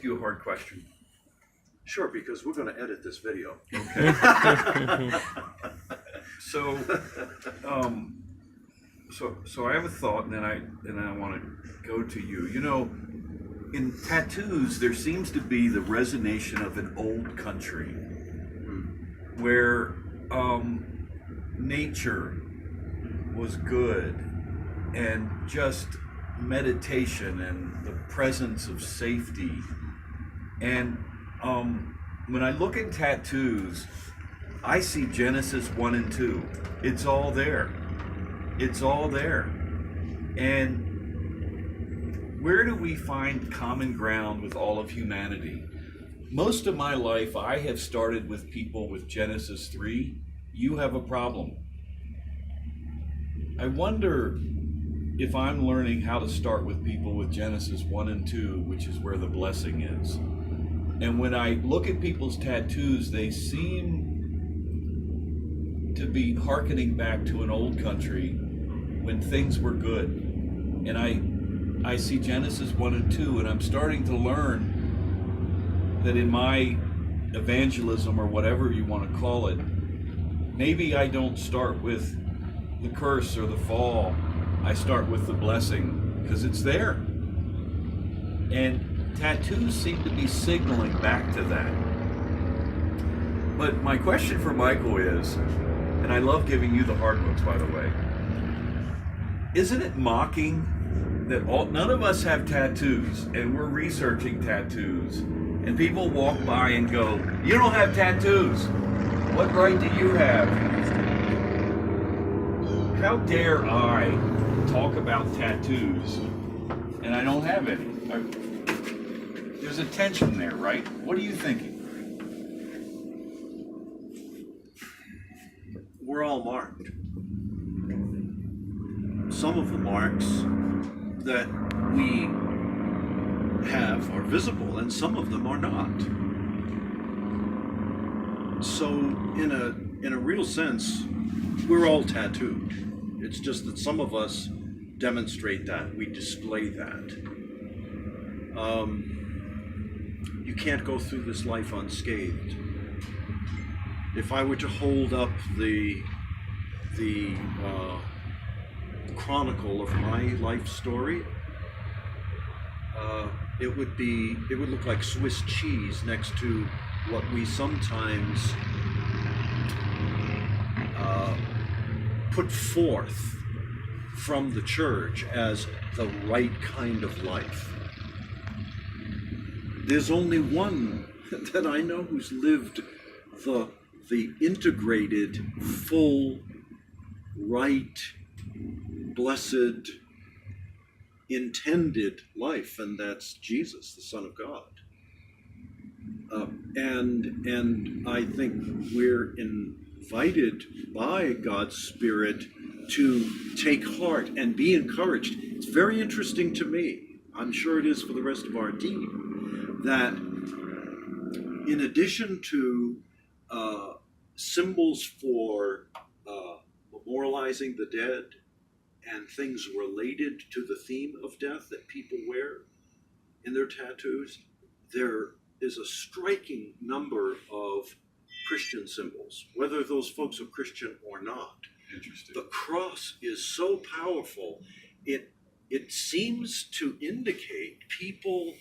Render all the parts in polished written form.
ask you a hard question? Sure, because we're going to edit this video. Okay. So, so I have a thought, and then I want to go to you. You know, in tattoos, there seems to be the resonation of an old country, where nature was good, and just meditation and the presence of safety. And when I look at tattoos, I see Genesis 1 and 2. It's all there. It's all there. And where do we find common ground with all of humanity? Most of my life, I have started with people with Genesis 3. You have a problem. I wonder if I'm learning how to start with people with Genesis 1 and 2, which is where the blessing is. And when I look at people's tattoos, they seem to be hearkening back to an old country when things were good. And I see Genesis 1 and 2, and I'm starting to learn that in my evangelism, or whatever you want to call it, maybe I don't start with the curse or the fall. I start with the blessing, because it's there. And tattoos seem to be signaling back to that. But my question for Michael is, and I love giving you the hard ones, by the way, isn't it mocking that none of us have tattoos, and we're researching tattoos, and people walk by and go, "You don't have tattoos. What right do you have?" How dare I talk about tattoos and I don't have any? There's a tension there, right? What are you thinking? We're all marked. Some of the marks that we have are visible, and some of them are not. So in a real sense, we're all tattooed. It's just that some of us demonstrate that, we display that. You can't go through this life unscathed. If I were to hold up the chronicle of my life story, it would look like Swiss cheese next to what we sometimes put forth from the church as the right kind of life. There's only one that I know who's lived the integrated, full, right, blessed, intended life, and that's Jesus, the Son of God. And I think we're invited by God's Spirit to take heart and be encouraged. It's very interesting to me, I'm sure it is for the rest of our team, that in addition to symbols for memorializing the dead and things related to the theme of death that people wear in their tattoos, there is a striking number of Christian symbols, whether those folks are Christian or not. Interesting. The cross is so powerful, it seems to indicate people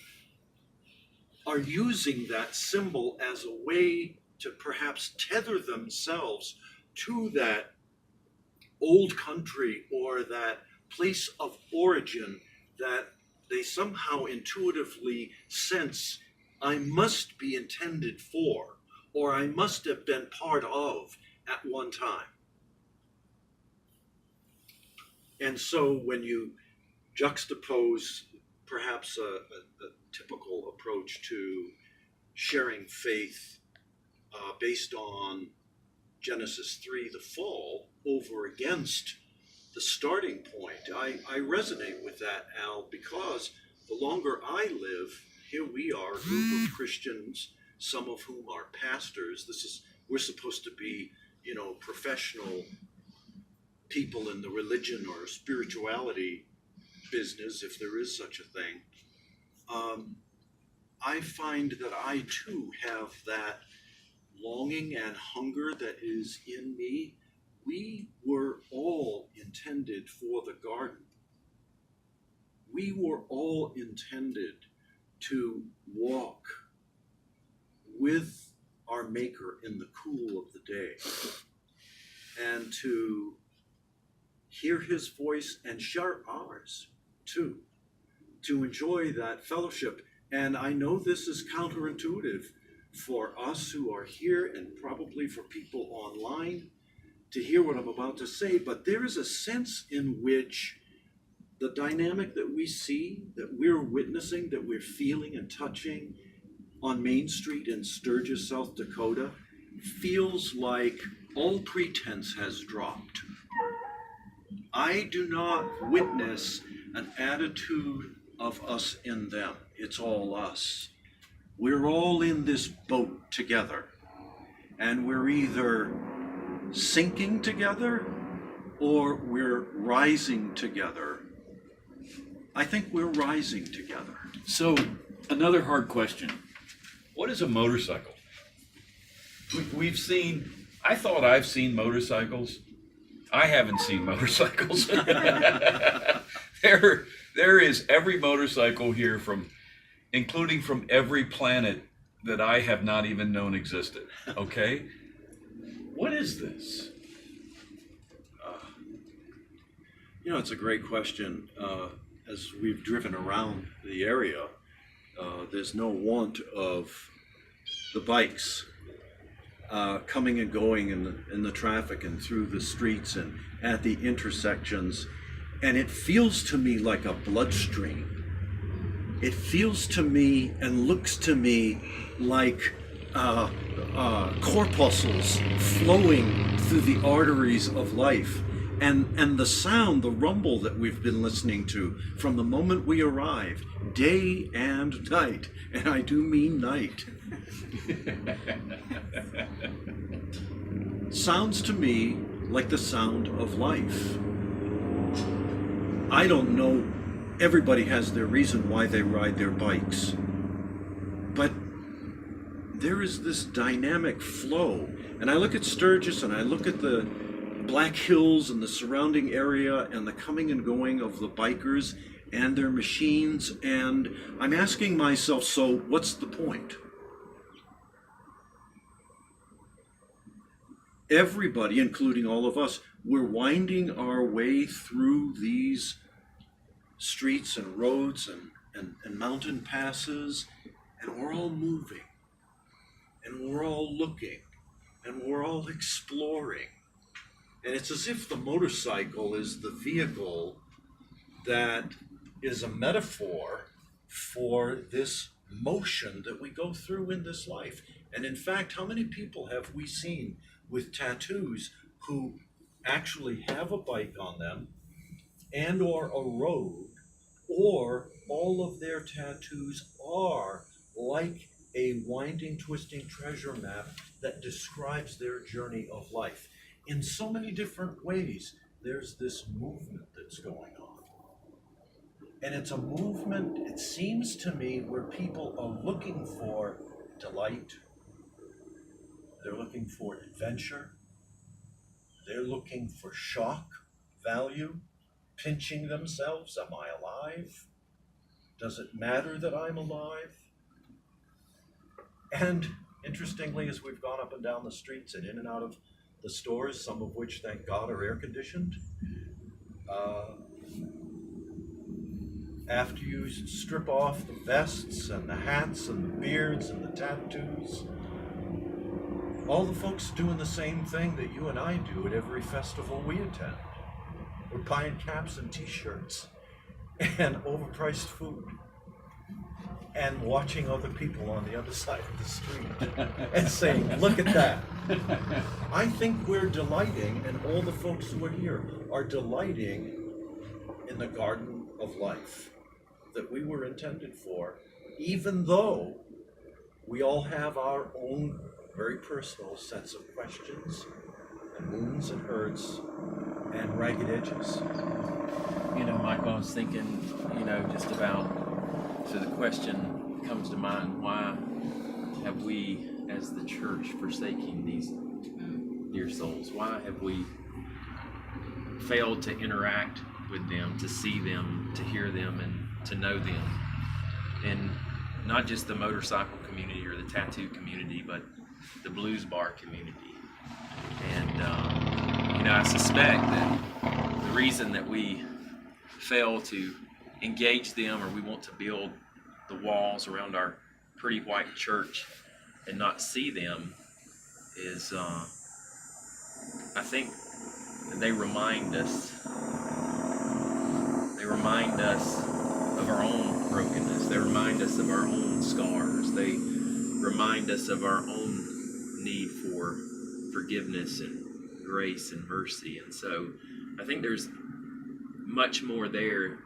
are using that symbol as a way to perhaps tether themselves to that old country or that place of origin that they somehow intuitively sense I must be intended for, or I must have been part of at one time. And so when you juxtapose perhaps a typical approach to sharing faith based on Genesis 3, the fall, over against the starting point, I resonate with that, Al, because the longer I live, here we are, a group of Christians, some of whom are pastors. We're supposed to be, professional people in the religion or spirituality business, if there is such a thing. I find that I too have that longing and hunger that is in me. We were all intended for the garden. We were all intended to walk with our Maker in the cool of the day and to hear his voice and share ours too, to enjoy that fellowship. And I know this is counterintuitive for us who are here and probably for people online to hear what I'm about to say, but there is a sense in which the dynamic that we see, that we're witnessing, that we're feeling and touching on Main Street in Sturgis, South Dakota, feels like all pretense has dropped. I do not witness an attitude of us in them. It's all us. We're all in this boat together, and we're either sinking together or we're rising together. I think we're rising together. So, another hard question. What is a motorcycle? We've seen, I thought I've seen motorcycles. I haven't seen motorcycles. There is every motorcycle here including from every planet that I have not even known existed. Okay? What is this? It's a great question. As we've driven around the area, there's no want of the bikes coming and going in the traffic and through the streets and at the intersections. And it feels to me like a bloodstream. It feels to me and looks to me like corpuscles flowing through the arteries of life. And the sound, the rumble that we've been listening to from the moment we arrived, day and night, and I do mean night, sounds to me like the sound of life. I don't know, everybody has their reason why they ride their bikes, but there is this dynamic flow. And I look at Sturgis and I look at the Black Hills and the surrounding area and the coming and going of the bikers and their machines, and I'm asking myself, so what's the point? Everybody, including all of us, we're winding our way through these streets and roads and mountain passes, and we're all moving, and we're all looking, and we're all exploring. And it's as if the motorcycle is the vehicle that is a metaphor for this motion that we go through in this life. And in fact, how many people have we seen with tattoos who actually have a bike on them and or a road, or all of their tattoos are like a winding, twisting treasure map that describes their journey of life? In so many different ways, there's this movement that's going on. And it's a movement, it seems to me, where people are looking for delight, they're looking for adventure, they're looking for shock value, pinching themselves. Am I alive? Does it matter that I'm alive? And interestingly, as we've gone up and down the streets and in and out of the stores, some of which, thank God, are air-conditioned, after you strip off the vests and the hats and the beards and the tattoos, all the folks doing the same thing that you and I do at every festival we attend. We're buying caps and t-shirts and overpriced food and watching other people on the other side of the street and saying, look at that. I think we're delighting, and all the folks who are here are delighting in the garden of life that we were intended for, even though we all have our own very personal sets of questions and wounds and hurts and ragged edges. Michael, I was thinking, just about, to the question, comes to mind, why have we as the church forsaken these dear souls? Why have we failed to interact with them, to see them, to hear them, and to know them? And not just the motorcycle community or the tattoo community, but the blues bar community. And I suspect that the reason that we fail to engage them, or we want to build the walls around our pretty white church and not see them, is I think they remind us of our own brokenness. They remind us of our own scars. They remind us of our own need for forgiveness and grace and mercy. And so I think there's much more there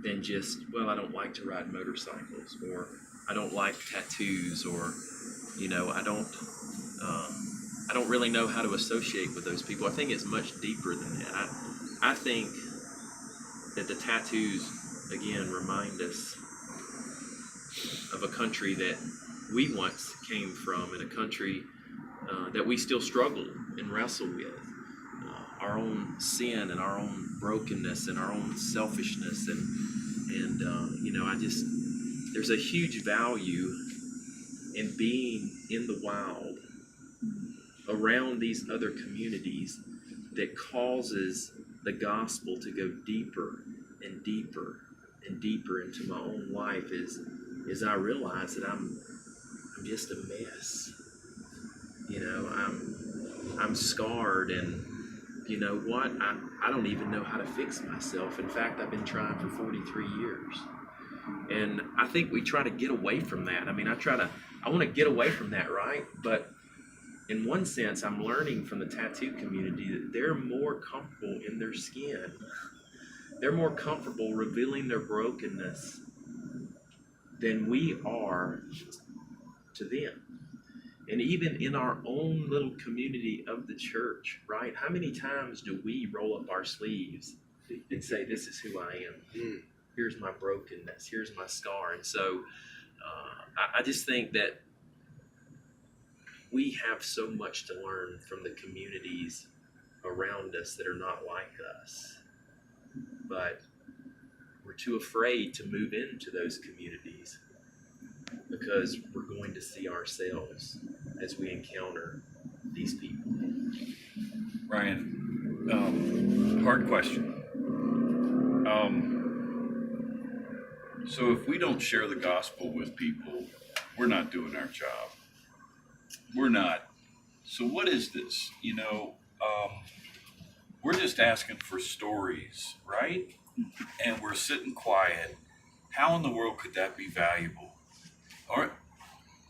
than just, well, I don't like to ride motorcycles, or I don't like tattoos, or I don't really know how to associate with those people. I think it's much deeper than that. I think that the tattoos, again, remind us of a country that we once came from, and a country that we still struggle and wrestle with. Our own sin and our own brokenness and our own selfishness, and there's a huge value in being in the wild around these other communities that causes the gospel to go deeper and deeper and deeper into my own life as I realize that I'm just a mess. I'm scarred, and you know what? I don't even know how to fix myself. In fact, I've been trying for 43 years. And I think we try to get away from that. I mean, I want to get away from that, right? But in one sense, I'm learning from the tattoo community that they're more comfortable in their skin. They're more comfortable revealing their brokenness than we are to them. And even in our own little community of the church, right? How many times do we roll up our sleeves and say, this is who I am? Here's my brokenness. Here's my scar. And so I just think that we have so much to learn from the communities around us that are not like us. But we're too afraid to move into those communities because we're going to see ourselves as we encounter these people. Ryan, hard question. So if we don't share the gospel with people, we're not doing our job. We're not. So what is this? We're just asking for stories, right? And we're sitting quiet. How in the world could that be valuable? Or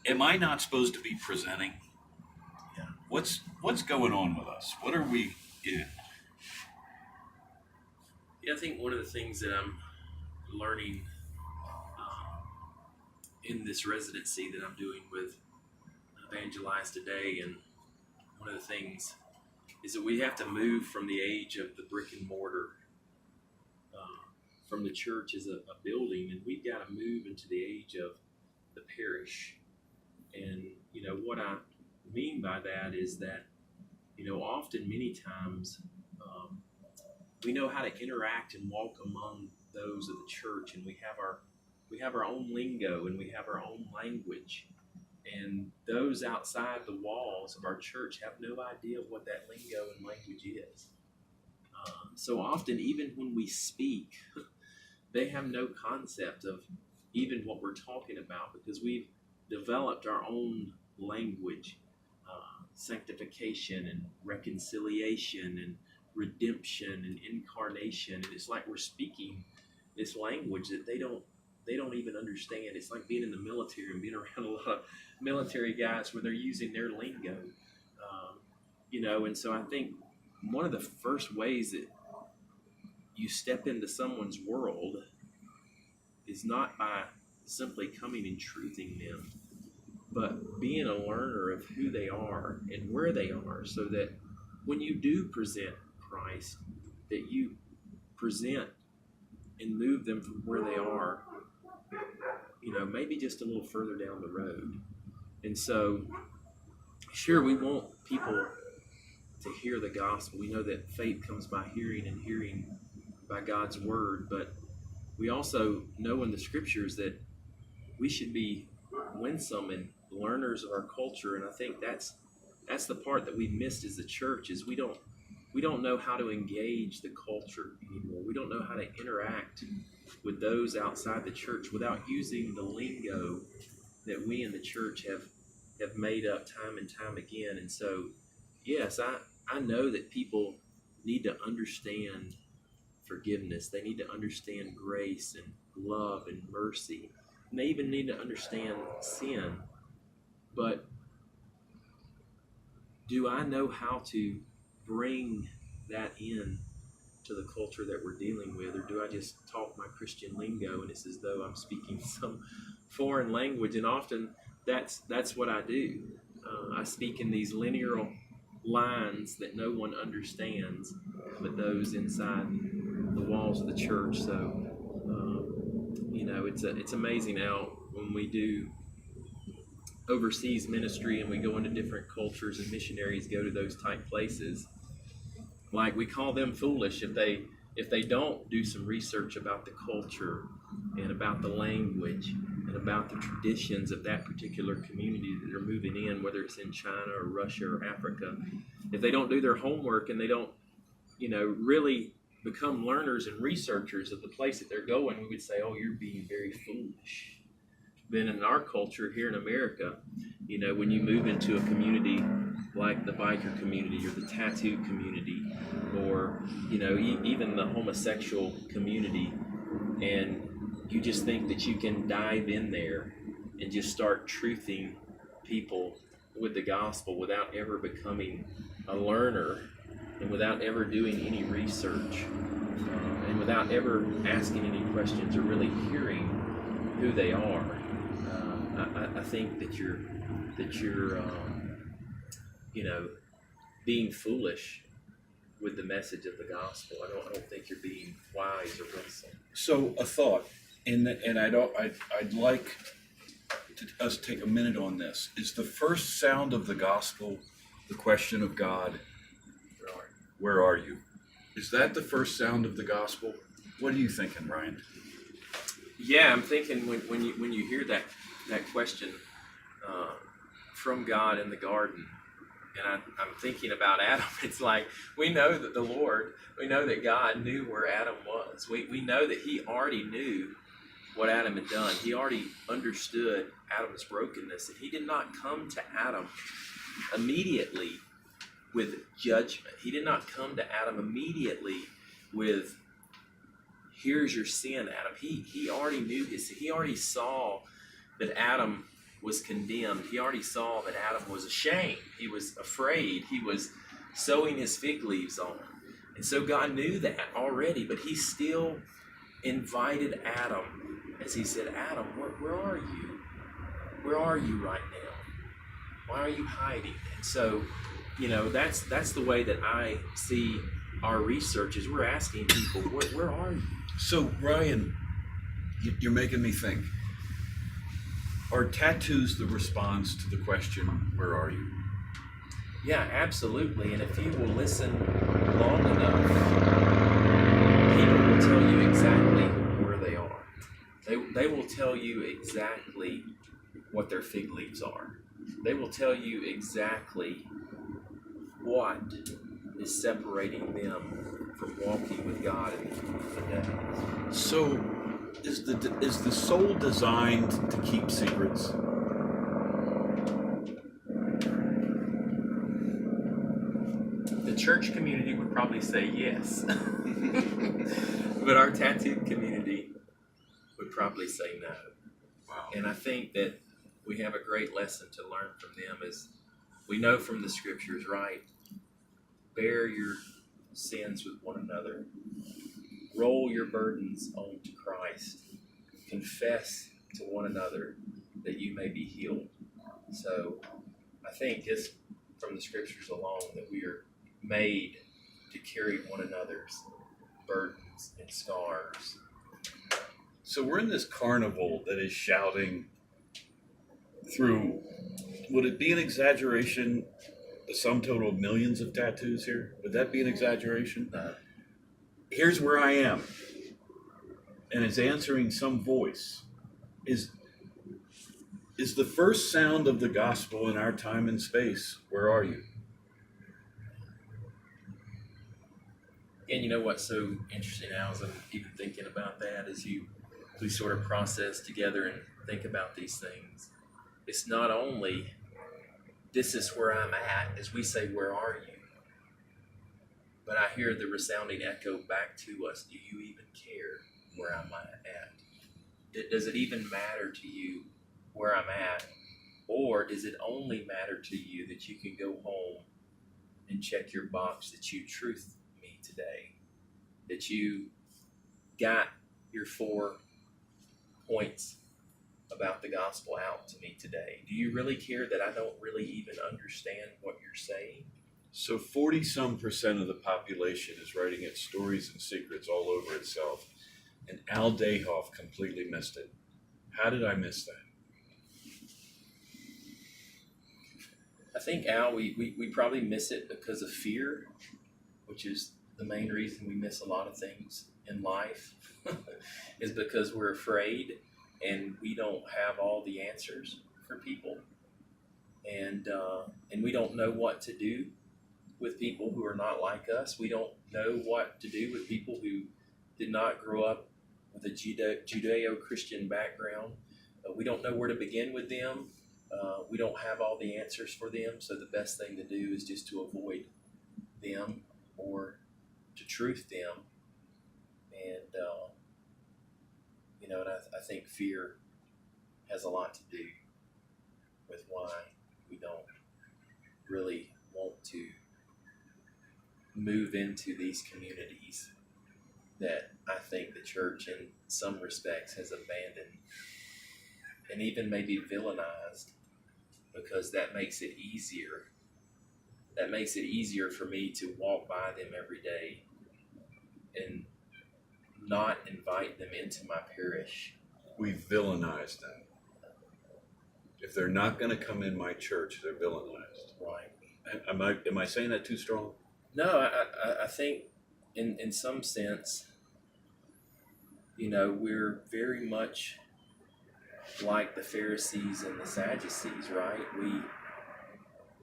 am I not supposed to be presenting? Yeah. What's going on with us? What are we in? Yeah, I think one of the things that I'm learning in this residency that I'm doing with Evangelize Today, and one of the things is that we have to move from the age of the brick and mortar, from the church as a building, and we've got to move into the age of the parish. And what I mean by that is that often, many times, we know how to interact and walk among those of the church, and we have our own lingo, and we have our own language. And those outside the walls of our church have no idea what that lingo and language is. So often, even when we speak, they have no concept of even what we're talking about, because we've developed our own language, sanctification and reconciliation and redemption and incarnation. And it's like we're speaking this language that they don't even understand. It's like being in the military and being around a lot of military guys where they're using their lingo, and so I think one of the first ways that you step into someone's world is not by simply coming and truthing them, but being a learner of who they are and where they are, so that when you do present Christ, that you present and move them from where they are, maybe just a little further down the road. And so, sure, we want people to hear the gospel. We know that faith comes by hearing and hearing by God's word, but we also know in the scriptures that we should be winsome and learners of our culture. And I think that's the part that we missed as a church, is we don't know how to engage the culture anymore. We don't know how to interact with those outside the church without using the lingo that we in the church have made up time and time again. And so, yes, I know that people need to understand forgiveness. They need to understand grace and love and mercy. And they even need to understand sin. But do I know how to bring that in to the culture that we're dealing with, or do I just talk my Christian lingo and it's as though I'm speaking some foreign language? And often that's what I do. I speak in these linear lines that no one understands but those inside the walls of the church. So it's amazing now when we do overseas ministry and we go into different cultures and missionaries go to those type places. Like, we call them foolish if they don't do some research about the culture and about the language and about the traditions of that particular community that they're moving in, whether it's in China or Russia or Africa. If they don't do their homework and they don't, really become learners and researchers of the place that they're going, we would say, oh, you're being very foolish. Then in our culture here in America, when you move into a community like the biker community or the tattoo community, or even the homosexual community, and you just think that you can dive in there and just start truthing people with the gospel without ever becoming a learner and without ever doing any research and without ever asking any questions or really hearing who they are. I think that you're being foolish with the message of the gospel. I don't think you're being wise or winsome. So a thought, and I'd like us to take a minute on this. Is the first sound of the gospel the question of God, where are you? Is that the first sound of the gospel? What are you thinking, Ryan? Yeah, I'm thinking when you hear that question from God in the garden, and I'm thinking about Adam. It's like, we know that we know that God knew where Adam was. We know that he already knew what Adam had done. He already understood Adam's brokenness, and he did not come to Adam immediately with judgment. He did not come to Adam immediately with, here's your sin, Adam. He already knew this. He already saw that Adam was condemned. He already saw that Adam was ashamed. He was afraid. He was sewing his fig leaves on. And so God knew that already, but he still invited Adam, as he said, Adam, where are you? Where are you right now? Why are you hiding? And so, that's the way that I see our research, is we're asking people, where are you? So, Ryan, you're making me think. Are tattoos the response to the question, where are you? Yeah, absolutely. And if you will listen long enough, people will tell you exactly where they are. They will tell you exactly what their fig leaves are. They will tell you exactly what is separating them from walking with God in the day. So, is the soul designed to keep secrets? The church community would probably say yes. But our tattoo community would probably say no. Wow. And I think that we have a great lesson to learn from them, as we know from the scriptures, right? Bear your sins with one another. Roll your burdens onto Christ. Confess to one another that you may be healed. So I think just from the scriptures alone that we are made to carry one another's burdens and scars. So we're in this carnival that is shouting through, would it be an exaggeration, the sum total of millions of tattoos here? Would that be an exaggeration? Here's where I am. And it's answering some voice. Is the first sound of the gospel in our time and space, where are you? And you know what's so interesting now as I'm even thinking about that as we sort of process together and think about these things. It's not only this is where I'm at, as we say, where are you? But I hear the resounding echo back to us, do you even care where I'm at? Does it even matter to you where I'm at? Or does it only matter to you that you can go home and check your box that you truth me today? That you got your 4 points about the gospel out to me today? Do you really care that I don't really even understand what you're saying? So 40% of the population is writing its stories and secrets all over itself. And Al Dayhoff completely missed it. How did I miss that? I think, Al, we probably miss it because of fear, which is the main reason we miss a lot of things in life, is because we're afraid and we don't have all the answers for people. And we don't know what to do with people who are not like us. We don't know what to do with people who did not grow up with a Judeo-Christian background. We don't know where to begin with them. We don't have all the answers for them, so the best thing to do is just to avoid them or to truth them. And, and I think fear has a lot to do with why we don't really want to move into these communities that I think the church in some respects has abandoned and even maybe villainized, because that makes it easier. That makes it easier for me to walk by them every day and not invite them into my parish. We villainize them. If they're not going to come in my church, they're villainized. Right. Am I saying that too strong? No, I think in some sense, we're very much like the Pharisees and the Sadducees, right?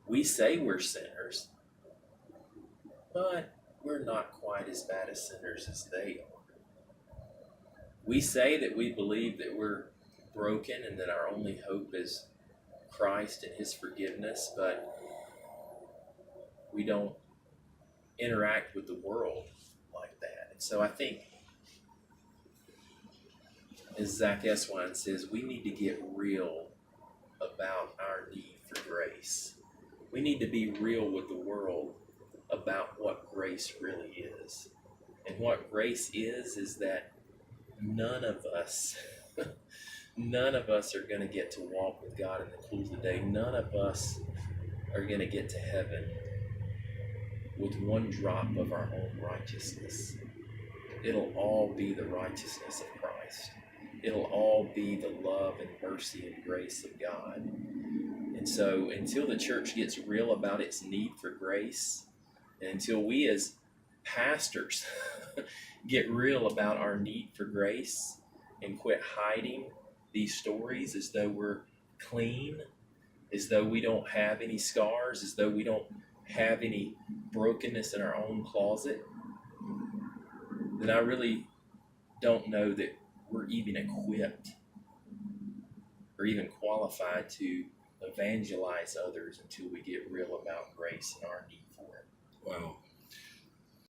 We say we're sinners, but we're not quite as bad as sinners as they are. We say that we believe that we're broken and that our only hope is Christ and His forgiveness, but we don't interact with the world like that. And so I think, as Zach Eswine says, we need to get real about our need for grace. We need to be real with the world about what grace really is. And what grace is that none of us are going to get to walk with God in the cool of the day. None of us are going to get to heaven with one drop of our own righteousness. It'll all be the righteousness of Christ. It'll all be the love and mercy and grace of God. And so until the church gets real about its need for grace, and until we as pastors get real about our need for grace and quit hiding these stories as though we're clean, as though we don't have any scars, as though we don't have any brokenness in our own closet, then I really don't know that we're even equipped or even qualified to evangelize others until we get real about grace and our need for it. Wow.